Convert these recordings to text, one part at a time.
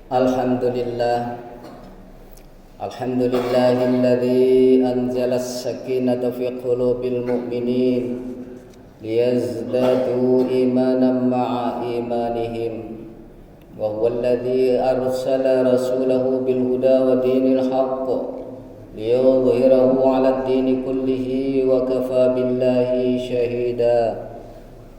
Alhamdulillah Alhamdulillahilladzi anzala as-sakinata fi qulubil mu'minin liyazdadu imanan ma'a imanihim wa huwa alladzi arsala rasulahu bil huda wa dinil haqq liyudhhirahu 'ala ad-dini kullihi wa kafa billahi shahida.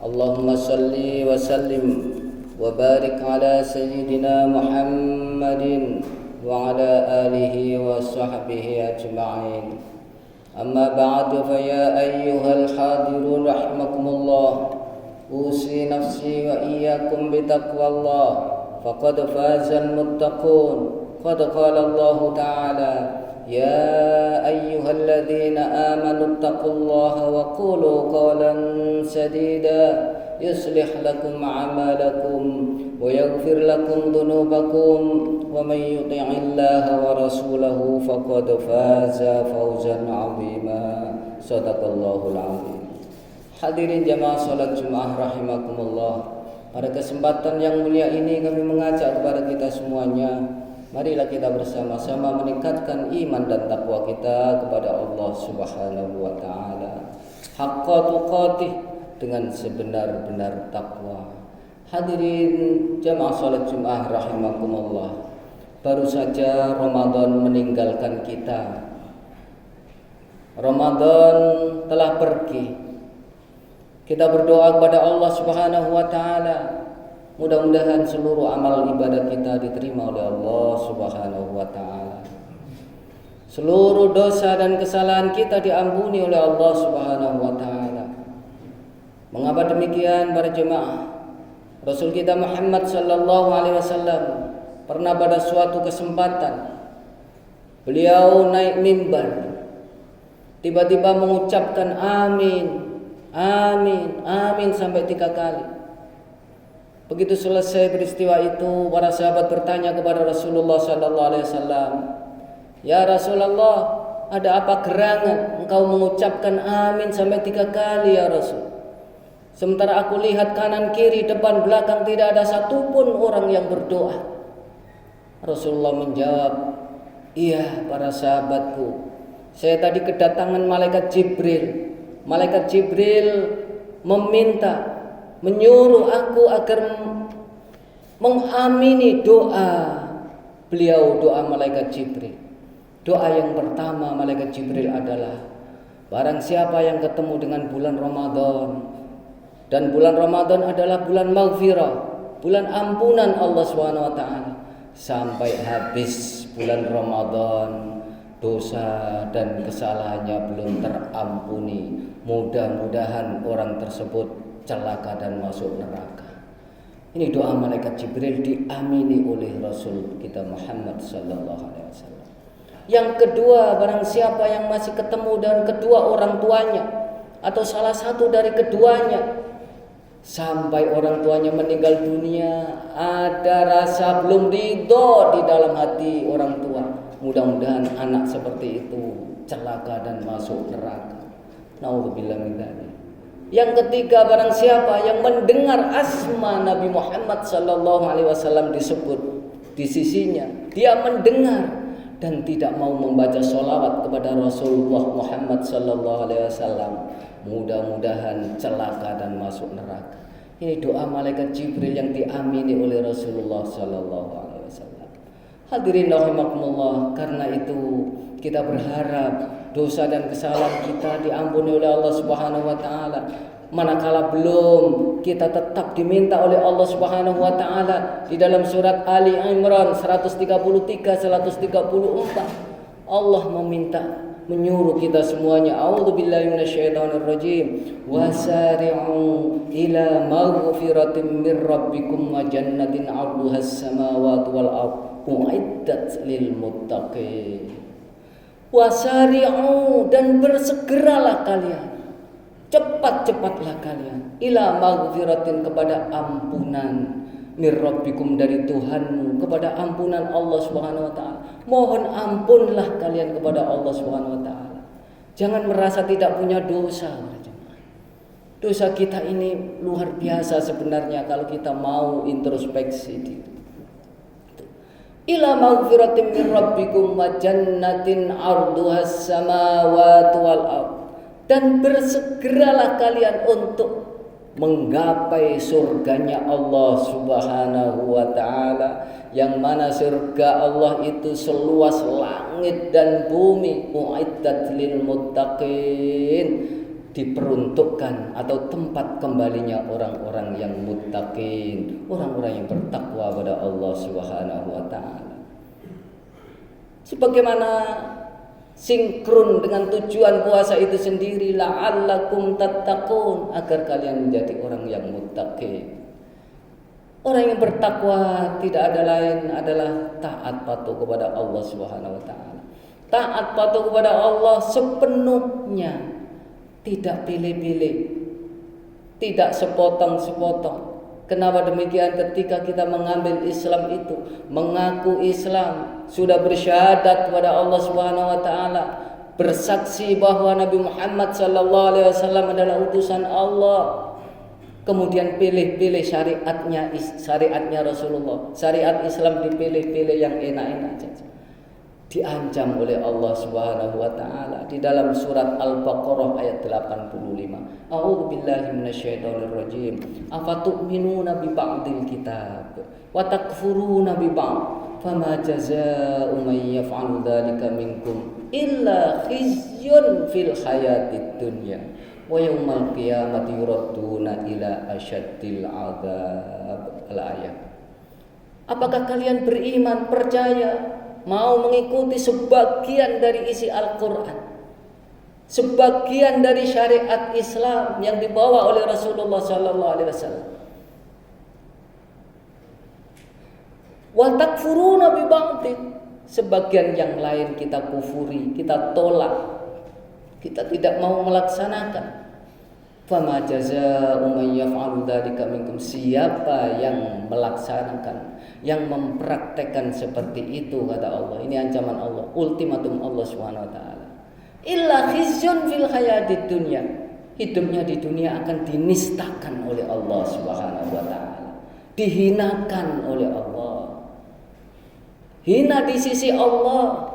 Allahumma salli wa sallim wa barik ala sayyidina Muhammadin wa ala alihi wa sahbihi ajma'in. Amma ba'du, fa ya ayyuhal hadirun rahimakumullah, usi nafsi wa iyyakum bi taqwallah, faqad fazal muttaqun. Qad qala Allah ta'ala, ya ayyuhalladzina amanu taqullaha wa qulu qawlan sadida yuslih lakum a'malakum wa yaghfir lakum dhunubakum wa may yuti'illaha wa rasulahu faqad faza fawzan 'azima. Shadaqallahul 'azim. Hadirin jamaah salat Jumat rahimakumullah. Pada kesempatan yang mulia ini kami mengajak kepada kita semuanya, marilah kita bersama-sama meningkatkan iman dan takwa kita kepada Allah Subhanahu wa taala. Haqqa tuqatih, dengan sebenar-benar takwa. Hadirin jamaah salat Jumat rahimakumullah. Baru saja Ramadan meninggalkan kita. Ramadan telah pergi. Kita berdoa kepada Allah Subhanahu wa taala, mudah-mudahan seluruh amal ibadah kita diterima oleh Allah Subhanahu wa taala. Seluruh dosa dan kesalahan kita diampuni oleh Allah Subhanahu wa taala. Mengapa demikian para jemaah? Rasul kita Muhammad sallallahu alaihi wasallam pernah pada suatu kesempatan beliau naik mimbar, tiba-tiba mengucapkan amin, amin, amin sampai 3 kali. Begitu selesai peristiwa itu, para sahabat bertanya kepada Rasulullah sallallahu alaihi wasallam, "Ya Rasulullah, ada apa gerangan engkau mengucapkan amin sampai 3 kali ya Rasul? Sementara aku lihat kanan kiri depan belakang tidak ada satupun orang yang berdoa." Rasulullah menjawab, "Iya para sahabatku, saya tadi kedatangan malaikat Jibril. Malaikat Jibril menyuruh aku agar mengamini doa beliau, doa malaikat Jibril. Doa yang pertama malaikat Jibril adalah, barang siapa yang ketemu dengan bulan Ramadan, dan bulan Ramadan adalah bulan maghfirah, bulan ampunan Allah SWT, sampai habis bulan Ramadan dosa dan kesalahannya belum terampuni, mudah-mudahan orang tersebut celaka dan masuk neraka." Ini doa malaikat Jibril diamini oleh Rasul kita Muhammad sallallahu alaihi wasallam. Yang kedua, barang siapa yang masih ketemu dengan kedua orang tuanya atau salah satu dari keduanya sampai orang tuanya meninggal dunia, ada rasa belum ridho di dalam hati orang tua, mudah-mudahan anak seperti itu celaka dan masuk neraka. Naudzubillah min dzalik. Yang ketiga, barang siapa yang mendengar asma Nabi Muhammad sallallahu alaihi wasallam disebut di sisinya, dia mendengar dan tidak mau membaca sholawat kepada Rasulullah Muhammad sallallahu alaihi wasallam, mudah-mudahan celaka dan masuk neraka. Ini doa malaikat Jibril yang diamini oleh Rasulullah sallallahu alaihi wasallam. Hadirin rahimakumullah, karena itu kita berharap dosa dan kesalahan kita diampuni oleh Allah Subhanahu wa taala. Manakala belum, kita tetap diminta oleh Allah Subhanahu wa taala di dalam surat Ali Imran 133 134. Allah menyuruh kita semuanya, a'udzubillahi minasyaitonirrajim, wasari'u ila maghfiratin mir rabbikum wa jannatin 'arduhas samawati wal ardh u'iddat lil muttaqin. Wasari'u, dan bersegeralah kalian, cepat-cepatlah kalian, ila maghfiratin, kepada ampunan, mir rabbikum, dari Tuhanmu, kepada ampunan Allah Subhanahu wa taala. Mohon ampunlah kalian kepada Allah Subhanahu wa taala. Jangan merasa tidak punya dosa. Dosa kita ini luar biasa sebenarnya kalau kita mau introspeksi diri. ila maghfiratin min rabbikum wa jannatin 'arduhas samawati wal ardh. Dan bersegeralah kalian untuk menggapai surganya Allah Subhanahu wa ta'ala, yang mana surga Allah itu seluas langit dan bumi. Uiddat lil muttaqin, diperuntukkan atau tempat kembalinya orang-orang yang muttaqin, orang-orang yang bertakwa pada Allah Subhanahu wa ta'ala. Sebagaimana sinkron dengan tujuan puasa itu sendiri, la'allakum tattaqun, agar kalian menjadi orang yang muttaqin. Orang yang bertakwa tidak ada lain adalah taat patuh kepada Allah Subhanahu wa ta'ala. Taat patuh kepada Allah sepenuhnya, tidak pilih-pilih, tidak sepotong-sepotong. Kenapa demikian? Ketika kita mengambil Islam itu, mengaku Islam, sudah bersyahadat kepada Allah Subhanahu wa taala, bersaksi bahwa Nabi Muhammad sallallahu alaihi wasallam adalah utusan Allah. Kemudian pilih-pilih syariatnya Rasulullah. Syariat Islam dipilih-pilih yang enak-enak saja. Diancam oleh Allah Subhanahu wa taala di dalam surat Al-Baqarah ayat 85. A'udzu billahi minasyaitonir rajim. Afatu'minuna bi ba'dil kitab wa takfuruna bi ba'd. Fama jazaa'u man yaf'alu dzalika minkum illa khizyun fil hayatid dunya wa yaumal qiyamati yuradduna ila asyaddil 'adzab. Al-ayat. Apakah kalian beriman, percaya, mau mengikuti sebagian dari isi Al-Quran, sebagian dari syariat Islam yang dibawa oleh Rasulullah sallallahu alaihi wasallam, wa takfuruna bi ba'din, sebagian yang lain kita kufuri, kita tolak, kita tidak mau melaksanakan. Fama jazaa'u man yaf'alu dzalika minkum, siapa yang melaksanakan, yang mempraktekkan seperti itu, kata Allah. Ini ancaman Allah, ultimatum Allah Subhanahu wa taala. Illa khizyun fil hayatid dunya, hidupnya di dunia akan dinistakan oleh Allah Subhanahu wa taala, dihinakan oleh Allah. Hina di sisi Allah,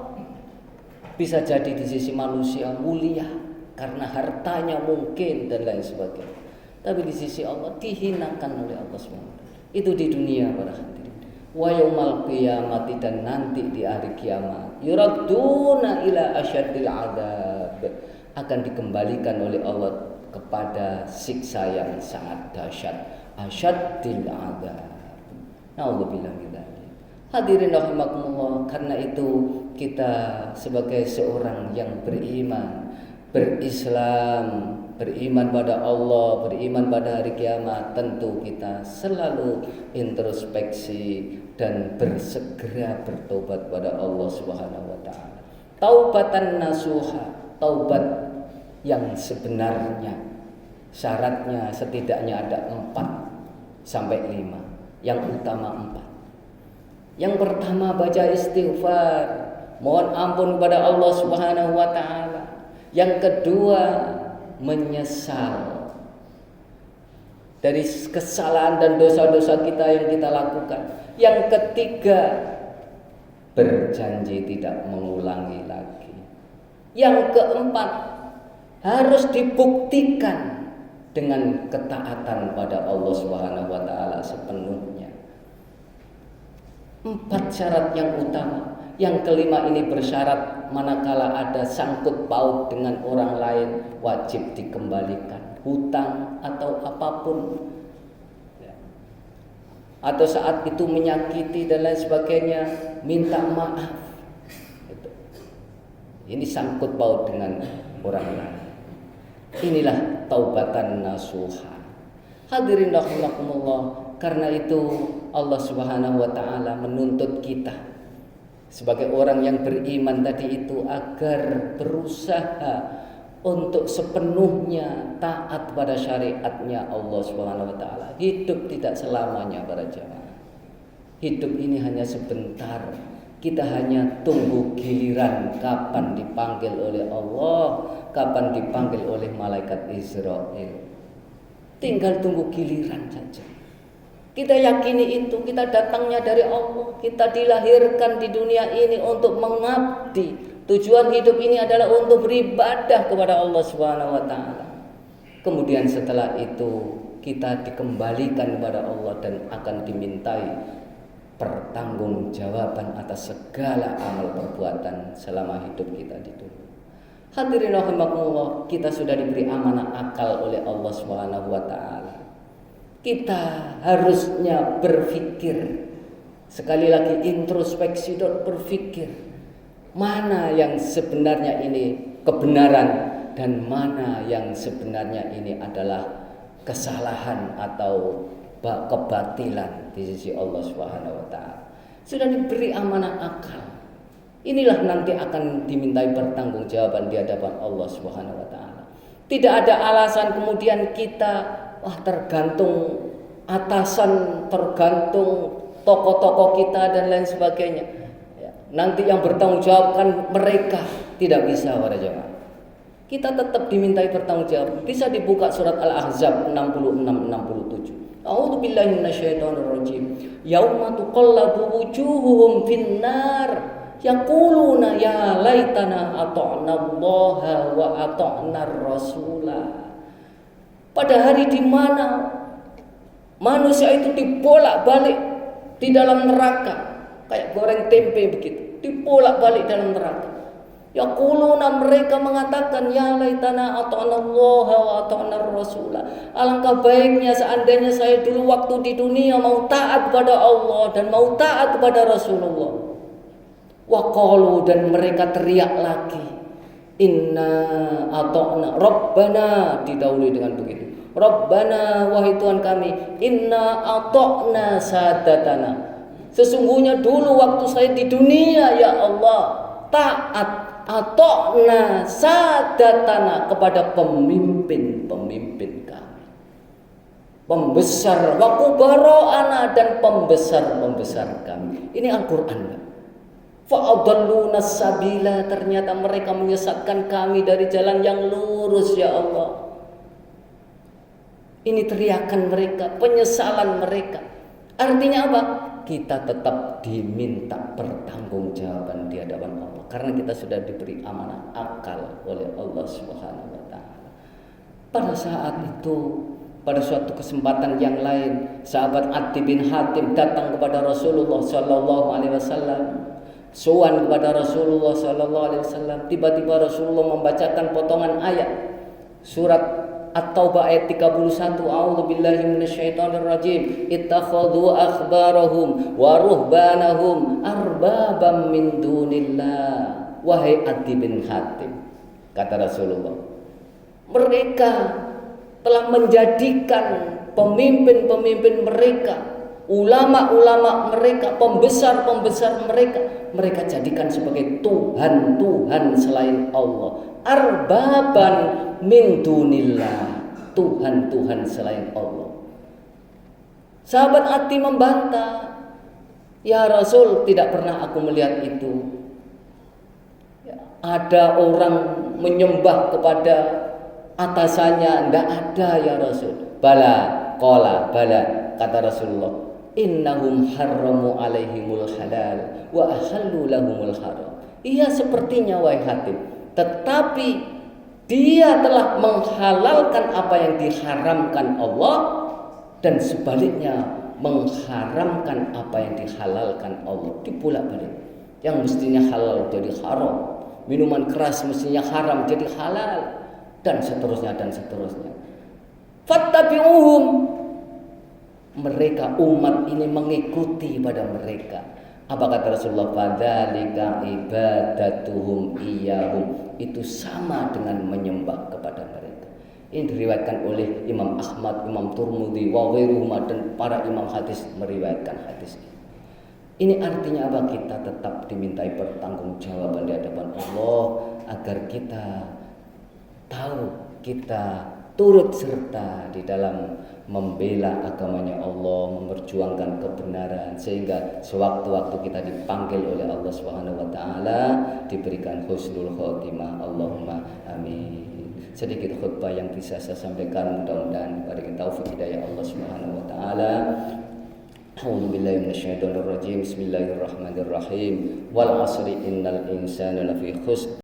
bisa jadi di sisi manusia mulia karena hartanya mungkin dan lain sebagainya, tapi di sisi Allah dihinakan oleh Allah SWT. Itu di dunia para hadirin. Wa yaumal qiyamati, dan nanti di hari kiamat, yuradduna ila asyaddil adzab, akan dikembalikan oleh Allah kepada siksa yang sangat dahsyat, asyaddil adzab. Nauzubillah min dzalik. Hadirin rahimakumullah, karena itu kita sebagai seorang yang beriman, berislam, beriman pada Allah, beriman pada hari kiamat, tentu kita selalu introspeksi dan bersegera bertobat pada Allah Subhanahu wa taala. Taubatan nasuha, taubat yang sebenarnya. Syaratnya setidaknya ada 4 sampai 5. Yang utama 4. Yang pertama, baca istighfar, mohon ampun kepada Allah Subhanahu wa taala. Yang kedua, menyesal dari kesalahan dan dosa-dosa kita yang kita lakukan. Yang ketiga, berjanji tidak mengulangi lagi. Yang keempat, harus dibuktikan dengan ketaatan pada Allah Subhanahu wa taala sepenuhnya. 4 syarat yang utama. Yang kelima ini bersyarat manakala ada sangkut paut dengan orang lain, wajib dikembalikan, hutang atau apapun, atau saat itu menyakiti dan lain sebagainya, minta maaf. Ini sangkut paut dengan orang lain. Inilah taubatan nasuha. Hadirin rahimakumullah, karena itu Allah Subhanahu wa taala menuntut kita sebagai orang yang beriman tadi itu agar berusaha untuk sepenuhnya taat pada syariatnya Allah Subhanahu wa taala. Hidup tidak selamanya para jamaah. Hidup ini hanya sebentar. Kita hanya tunggu giliran kapan dipanggil oleh Allah, kapan dipanggil oleh malaikat Israel. Tinggal tunggu giliran saja. Kita yakini itu, kita datangnya dari Allah. Kita dilahirkan di dunia ini untuk mengabdi. Tujuan hidup ini adalah untuk beribadah kepada Allah Subhanahu wa taala. Kemudian setelah itu kita dikembalikan kepada Allah dan akan dimintai pertanggungjawaban atas segala amal perbuatan selama hidup kita di dunia. Hadirin rahimakumullah, kita sudah diberi amanah akal oleh Allah Subhanahu wa taala. Kita harusnya berpikir, sekali lagi introspeksi dan berpikir, mana yang sebenarnya ini kebenaran dan mana yang sebenarnya ini adalah kesalahan atau kebatilan di sisi Allah Subhanahu wa taala. Sudah diberi amanah akal. Inilah nanti akan dimintai pertanggungjawaban di hadapan Allah Subhanahu wa taala. Tidak ada alasan kemudian kita tergantung atasan, tergantung tokoh-tokoh kita dan lain sebagainya. Nanti yang bertanggung jawabkan mereka, tidak bisa para jemaah. Kita tetap dimintai pertanggungjawaban. Bisa dibuka surat Al-Ahzab 66-67. A'udzu billahi minasyaitonir rajim. Yauma tuqallabu wujuhuhum finnar yaquluna ya laitana ata'na Allah wa ata'na Rasulah. Pada hari di mana manusia itu dibolak-balik di dalam neraka, kayak goreng tempe begitu, dibolak-balik dalam neraka. Yaquluna, mereka mengatakan ya laitana ata'na Allah wa ata'na Rasulah. Alangkah baiknya seandainya saya dulu waktu di dunia mau taat kepada Allah dan mau taat kepada Rasulullah. Wa qalu, dan mereka teriak lagi, inna ata'na Rabbana, didahului dengan begitu. Rabbana, wahai Tuhan kami, inna ata'na sadatana. Sesungguhnya dulu waktu saya di dunia ya Allah taat, ata'na sadatana, kepada pemimpin-pemimpin kami, pembesar, wa kubara'ana, dan pembesar-pembesar kami. Ini Al-Qur'an. Fa'adalluna sabila, ternyata mereka menyesatkan kami dari jalan yang lurus ya Allah. Ini teriakan mereka, penyesalan mereka. Artinya apa? Kita tetap diminta pertanggungjawaban di hadapan Allah, karena kita sudah diberi amanah akal oleh Allah Subhanahu wa taala. Pada saat itu, pada suatu kesempatan yang lain, sahabat Adi bin Hatim datang kepada Rasulullah sallallahu alaihi wasallam. Sowan kepada Rasulullah sallallahu alaihi wasallam. Tiba-tiba Rasulullah membacakan potongan ayat surat At-Taubah ayat 31. A'udzu billahi minasyaitonir rajim. Ittakhadhu akhbarahum wa ruhbanahum arbabam min dunillah. Wahai Adi bin Hatim, kata Rasulullah, mereka telah menjadikan pemimpin-pemimpin mereka, ulama-ulama mereka, pembesar-pembesar mereka jadikan sebagai Tuhan-Tuhan selain Allah. Arbaban min dunillah, Tuhan-Tuhan selain Allah. Sahabat Ati membantah, ya Rasul, tidak pernah aku melihat itu. Ada orang menyembah kepada atasannya, tidak ada ya Rasul. Bala, qala, bala, kata Rasulullah, innahum harramu alaihimul halal wa ahallu lahumul haram. Iya, sepertinya wahai Hatim, tetapi dia telah menghalalkan apa yang diharamkan Allah, dan sebaliknya mengharamkan apa yang dihalalkan Allah. Dipolak-balik. Yang mestinya halal jadi haram, minuman keras mestinya haram jadi halal, dan seterusnya dan seterusnya. Fattabi'uhum, mereka umat ini mengikuti pada mereka. Apa kata Rasulullah? Fadzalika ibadatuhum iyyahum, itu sama dengan menyembah kepada mereka. Ini diriwayatkan oleh Imam Ahmad, Imam Turmudi, wa ghairuhuma, dan para imam hadis meriwayatkan hadis ini. Ini artinya apa? Kita tetap dimintai pertanggungjawaban di hadapan Allah, agar kita tahu kita turut serta di dalam membela agamanya Allah, memperjuangkan kebenaran, sehingga sewaktu-waktu kita dipanggil oleh Allah Subhanahu wa taala diberikan husnul khotimah. Allahumma amin. Sedikit khutbah yang bisa saya sampaikan, mudah-mudahan diberikan taufik hidayah Allah Subhanahu wa taala. A'udzu billahi minasyaitonir rajim. Bismillahirrahmanirrahim. Wal 'asri innal insana lafi khusr